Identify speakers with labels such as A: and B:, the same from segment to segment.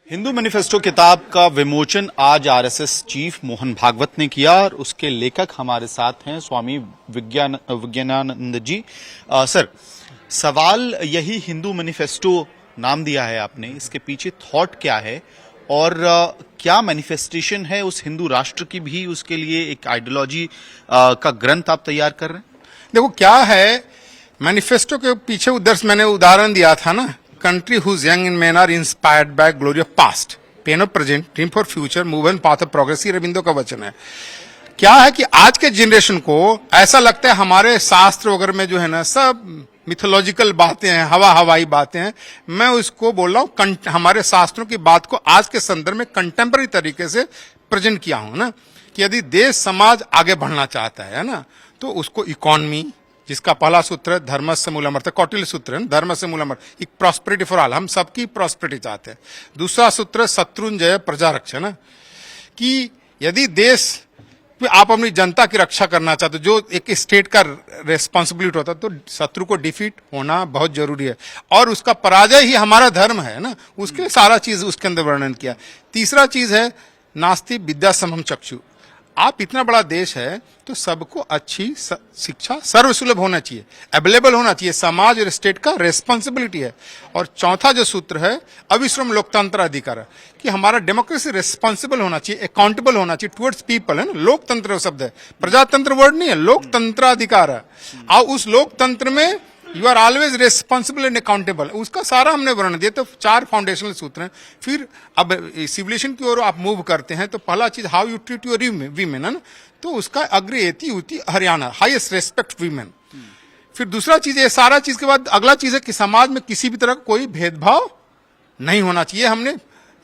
A: Hindu manifesto किताब का विमोचन आज आरएसएस चीफ मोहन भागवत ने किया और उसके लेखक हमारे साथ हैं स्वामी विज्ञानानंद जी। सर, सवाल यही हिंदू मैनिफेस्टो नाम दिया है आपने, इसके पीछे थॉट क्या है और क्या मैनिफेस्टेशन है उस हिंदू राष्ट्र की भी, उसके लिए एक आइडियोलॉजी का ग्रंथ आप तैयार कर रहे हैं?
B: देखो क्या है मैनिफेस्टो के पीछे उद्देश्य, मैंने उदाहरण दिया था ना, country whose young in men are inspired by glory of past, pain of present, dream for future, move and path of progress. ये रविंदो का वचन है। क्या है कि आज के जनरेशन को ऐसा लगता है हमारे शास्त्र वगैरह में जो है ना सब मिथोलॉजिकल बातें हैं, हवाई बातें हैं। मैं उसको बोल रहा हूं हमारे शास्त्रों की बात को आज के संदर्भ में कंटेम्पररी तरीके से प्रेजेंट किया हूं ना, कि यदि देश समाज आगे बढ़ना चाहता है ना, तो उसको इकोनॉमी, जिसका पहला सूत्र है धर्मस्य मूलमर्थ, कौटिल्य सूत्र है, धर्मस्य मूलमर्थ, एक प्रॉस्पेरिटी फॉर ऑल, हम सबकी प्रॉस्पेरिटी चाहते हैं। दूसरा सूत्र है शत्रुंजय प्रजा रक्षा ना, कि यदि देश आप अपनी जनता की रक्षा करना चाहते हो, जो एक स्टेट का रेस्पॉन्सिबिलिटी होता है, तो शत्रु को डिफीट होना बहुत जरूरी है और उसका पराजय ही हमारा धर्म है ना, उसके सारा चीज उसके अंदर वर्णन किया। तीसरा चीज है नास्ति विद्या समम चक्षु, आप इतना बड़ा देश है तो सबको अच्छी शिक्षा सर्वसुलभ होना चाहिए, अवेलेबल होना चाहिए, समाज और स्टेट का रेस्पॉन्सिबिलिटी है। और चौथा जो सूत्र है अविश्रम लोकतंत्र अधिकार, कि हमारा डेमोक्रेसी रेस्पॉन्सिबल होना चाहिए, अकाउंटेबल होना चाहिए टुवर्ड्स पीपल, है ना। लोकतंत्र शब्द है, प्रजातंत्र वर्ड नहीं है, लोकतंत्र अधिकार है। और उस लोकतंत्र में you are always responsible and accountable, उसका सारा हमने वर्णन दिया। तो 4 फाउंडेशनल सूत्र हैं। फिर अब सिविलाइजेशन की ओर आप मूव करते हैं तो पहला चीज how you treat your women, है ना, तो उसका अग्रयति उति हरियाणा, हाईएस्ट रेस्पेक्ट वीमेन। फिर दूसरा चीज, ये सारा चीज के बाद अगला चीज है कि समाज में किसी भी तरह का कोई भेदभाव नहीं होना चाहिए। हमने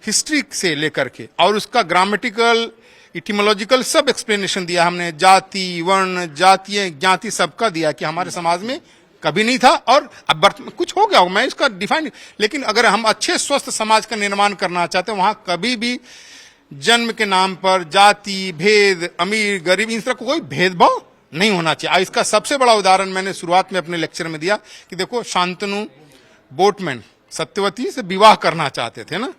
B: हिस्ट्री से लेकर के और उसका ग्रामेटिकल, इटिमोलॉजिकल सब एक्सप्लेनेशन दिया हमने, जाति, वर्ण, जातीय, ज्ञाति सबका दिया कि हमारे समाज में कभी नहीं था और अब कुछ हो गया हो, मैं इसका डिफाइन। लेकिन अगर हम अच्छे स्वस्थ समाज का निर्माण करना चाहते हैं, वहां कभी भी जन्म के नाम पर जाति भेद, अमीर गरीब, इन तरह कोई भेदभाव नहीं होना चाहिए। इसका सबसे बड़ा उदाहरण मैंने शुरुआत में अपने लेक्चर में दिया कि देखो शांतनु बोटमैन सत्यवती से विवाह करना चाहते थे ना,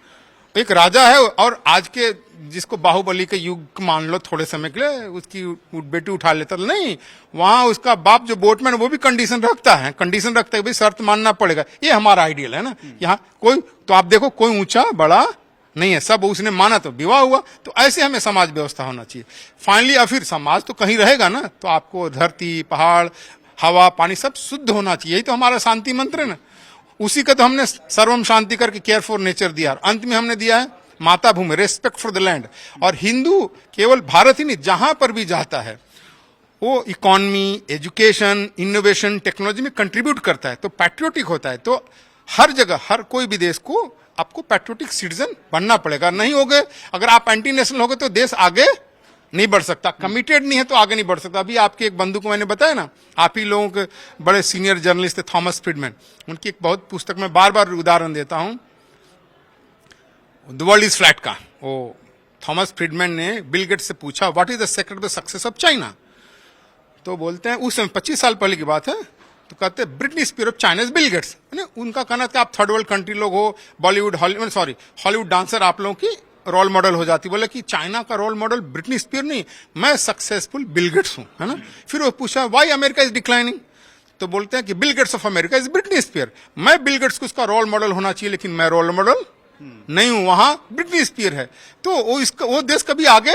B: एक राजा है और आज के जिसको बाहुबली के युग मान लो थोड़े समय के लिए उसकी बेटी उठा लेता, नहीं, वहां उसका बाप जो बोटमैन वो भी कंडीशन रखता है कि भाई शर्त मानना पड़ेगा। ये हमारा आइडियल है ना। यहाँ कोई, तो आप देखो कोई ऊंचा बड़ा नहीं है, सब उसने माना तो विवाह हुआ। तो ऐसे हमें समाज व्यवस्था होना चाहिए। फाइनली अब फिर समाज तो कहीं रहेगा ना, तो आपको धरती, पहाड़, हवा, पानी सब शुद्ध होना चाहिए। यही तो हमारा शांति मंत्र है ना। उसी का तो हमने सर्वम शांति करके केयर फॉर नेचर दिया। अंत में हमने दिया है माता भूमि, रेस्पेक्ट फॉर द लैंड। और हिंदू केवल भारत ही नहीं, जहां पर भी जाता है वो इकोनॉमी, एजुकेशन, इनोवेशन, टेक्नोलॉजी में कंट्रीब्यूट करता है, तो पैट्रियोटिक होता है। तो हर जगह, हर कोई भी देश को आपको पैट्रियोटिक सिटीजन बनना पड़ेगा। नहीं हो गए, अगर आप एंटी नेशनल हो गए तो देश आगे नहीं बढ़ सकता। कमिटेड नहीं है तो आगे नहीं बढ़ सकता। अभी आपके एक बंधु को मैंने बताया ना, आप ही लोगों के बड़े सीनियर जर्नलिस्ट थे थॉमस फ्रीडमैन, उनकी एक बहुत पुस्तक में बार बार उदाहरण देता हूं, द वर्ल्ड इज फ्लैट का। वो थॉमस फ्रीडमैन ने बिल गेट्स से पूछा what is the secret of the success of China, तो बोलते हैं उस समय 25 साल पहले की बात है, तो कहते हैं Britney Spear of China is Bill Gates. उनका कहना था आप थर्ड वर्ल्ड कंट्री लोग हो, बॉलीवुड हॉलीवुड डांसर आप लोगों की रोल मॉडल हो जाती। बोले कि चाइना का रोल मॉडल ब्रिटनी स्पीयर नहीं, मैं सक्सेसफुल बिल गेट्स हूं, है ना। फिर वो पूछा व्हाई अमेरिका इज डिक्लाइनिंग, तो बोलते हैं कि Bill Gates of America is Britney Spear. मैं बिल गेट्स को उसका रोल मॉडल होना चाहिए, लेकिन मैं रोल मॉडल नहीं हूं, वहां ब्रिटनी स्पीयर है। तो वो देश कभी आगे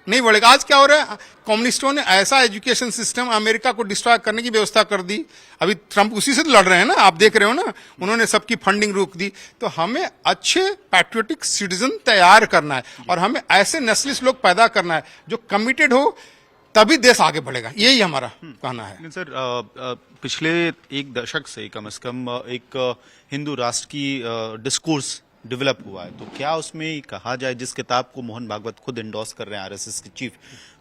B: नहीं बढ़ेगा। आज क्या हो रहा है, कम्युनिस्टों ने ऐसा एजुकेशन सिस्टम अमेरिका को डिस्ट्रॉय करने की व्यवस्था कर दी। अभी ट्रंप उसी से तो लड़ रहे हैं ना, आप देख रहे हो ना, उन्होंने सबकी फंडिंग रोक दी। तो हमें अच्छे पैट्रियोटिक सिटीजन तैयार करना है और हमें ऐसे नेशनलिस्ट लोग पैदा करना है जो कमिटेड हो, तभी देश आगे बढ़ेगा। यही हमारा कहना है।
A: सर, पिछले एक दशक से कम से कम एक हिंदू राष्ट्र की डिस्कोर्स डेवलप हुआ है, तो क्या उसमें कहा जाए, जिस किताब को मोहन भागवत खुद एंडोर्स कर रहे हैं आरएसएस के चीफ,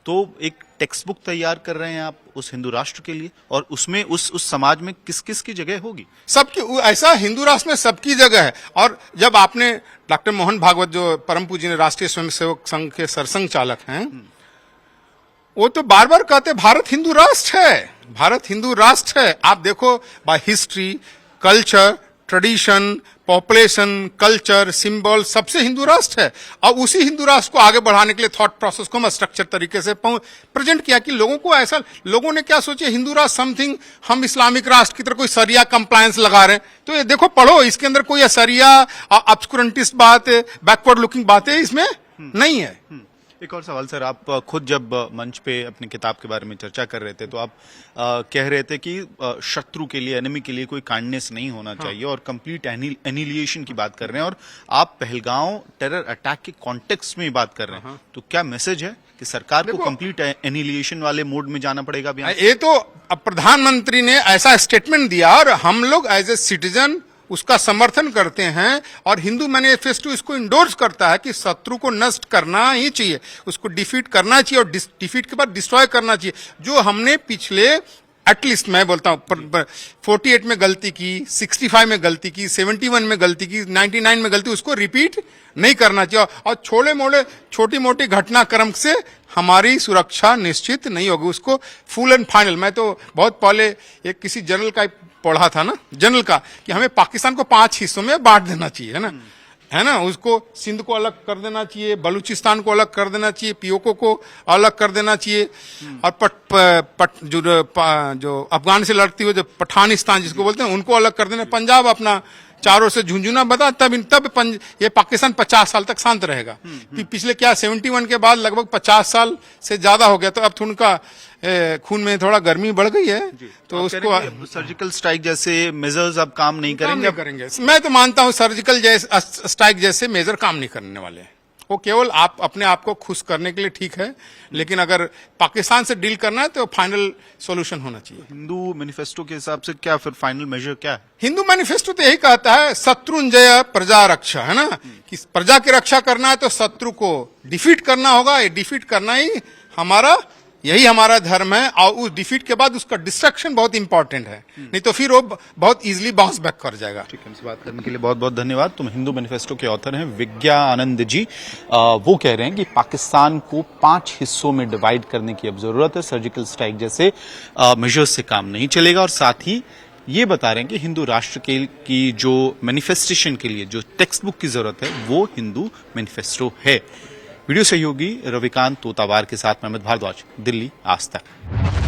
A: तो एक टेक्स्ट बुक तैयार कर रहे हैं आप उस हिंदू राष्ट्र के लिए, और उसमें उस समाज में किस किस की जगह होगी?
B: सबकी, ऐसा हिंदू राष्ट्र में सबकी जगह है। और जब आपने डॉक्टर मोहन भागवत जो परम पूज्य राष्ट्रीय स्वयंसेवक संघ के सरसंघ चालक हैं, वो तो बार बार कहते भारत हिंदू राष्ट्र है, भारत हिंदू राष्ट्र है। आप देखो by history, culture, tradition, population, culture, symbol सबसे हिंदू राष्ट्र है। और उसी हिंदू राष्ट्र को आगे बढ़ाने के लिए थॉट प्रोसेस को हम स्ट्रक्चर तरीके से प्रेजेंट किया कि लोगों को ऐसा, लोगों ने क्या सोचे हिंदू राष्ट्र समथिंग हम इस्लामिक राष्ट्र की तरह कोई सरिया कंप्लायंस लगा रहे हैं। तो ये देखो, पढ़ो, इसके अंदर कोई सरिया ऑब्सक्यूरेंटिस्ट बात, बैकवर्ड लुकिंग बातें इसमें नहीं है।
A: एक और सवाल सर, आप खुद जब मंच पे अपनी किताब के बारे में चर्चा कर रहे थे तो आप कह रहे थे कि शत्रु के लिए, एनिमी के लिए कोई काइंडनेस नहीं होना चाहिए और कंप्लीट एनिलिएशन की बात कर रहे हैं, और आप पहलगांव टेरर अटैक के कॉन्टेक्स्ट में बात कर रहे हैं। तो क्या मैसेज है कि सरकार को कंप्लीट एनिलिएशन वाले मोड में जाना पड़ेगा अभी?
B: ये तो अब प्रधानमंत्री ने ऐसा स्टेटमेंट दिया और हम लोग एज ए सिटीजन उसका समर्थन करते हैं, और हिंदू मैनिफेस्टो इसको इंडोर्स करता है कि शत्रु को नष्ट करना ही चाहिए, उसको डिफीट करना चाहिए और डिफीट के बाद डिस्ट्रॉय करना चाहिए। जो हमने पिछले एटलीस्ट मैं बोलता हूं 48 में गलती की, 65 में गलती की, 71 में गलती की, 99 में गलती, उसको रिपीट नहीं करना चाहिए। और छोटी मोटी घटनाक्रम से हमारी सुरक्षा निश्चित नहीं होगी, उसको फुल एंड फाइनल। मैं तो बहुत पहले एक किसी जनरल का पढ़ा था ना, जनरल का, कि हमें पाकिस्तान को 5 हिस्सों में बांट देना चाहिए, है ना, उसको सिंध को अलग कर देना चाहिए, बलूचिस्तान को अलग कर देना चाहिए, पीओके को अलग कर देना चाहिए, और जो अफगान से लड़ती हुई जो पठानिस्तान जिसको बोलते हैं उनको अलग कर देना, पंजाब अपना चारों से झुंझुना बता, तब ये पाकिस्तान 50 साल तक शांत रहेगा। पिछले क्या 71 के बाद लगभग 50 साल से ज्यादा हो गया, तो अब उनका खून में थोड़ा गर्मी बढ़ गई है, तो उसको
A: सर्जिकल स्ट्राइक जैसे मेजर्स अब काम नहीं करेंगे।
B: मैं तो मानता हूं सर्जिकल स्ट्राइक जैसे मेजर काम नहीं करने वाले हैं। वो केवल आप अपने आप को खुश करने के लिए ठीक है, लेकिन अगर पाकिस्तान से डील करना है तो फाइनल सॉल्यूशन होना चाहिए।
A: हिंदू मैनिफेस्टो के हिसाब से क्या फिर फाइनल मेजर क्या है?
B: हिंदू मैनिफेस्टो तो यही कहता है शत्रुंजय प्रजा रक्षा, है ना, कि प्रजा की रक्षा करना है तो शत्रु को डिफीट करना होगा। ये डिफीट करना ही यही हमारा धर्म है, और उस डिफीट के बाद उसका डिस्ट्रक्शन बहुत इंपॉर्टेंट है, नहीं तो फिर वो बहुत इजीली बाउंस बैक कर जाएगा।
A: ठीक है, हमसे बात करने के लिए बहुत बहुत धन्यवाद। तुम हिंदू मैनिफेस्टो के ऑथर हैं विज्ञानंद जी। वो कह रहे हैं कि पाकिस्तान को 5 हिस्सों में डिवाइड करने की अब जरूरत है, सर्जिकल स्ट्राइक जैसे मेजर्स से काम नहीं चलेगा, और साथ ही ये बता रहे हैं कि हिंदू राष्ट्र की जो मैनिफेस्टेशन के लिए जो टेक्स्ट बुक की जरूरत है वो हिंदू मैनिफेस्टो है। वीडियो सहयोगी रविकांत तोतावार के साथ मैं अमित भारद्वाज, दिल्ली आज तक।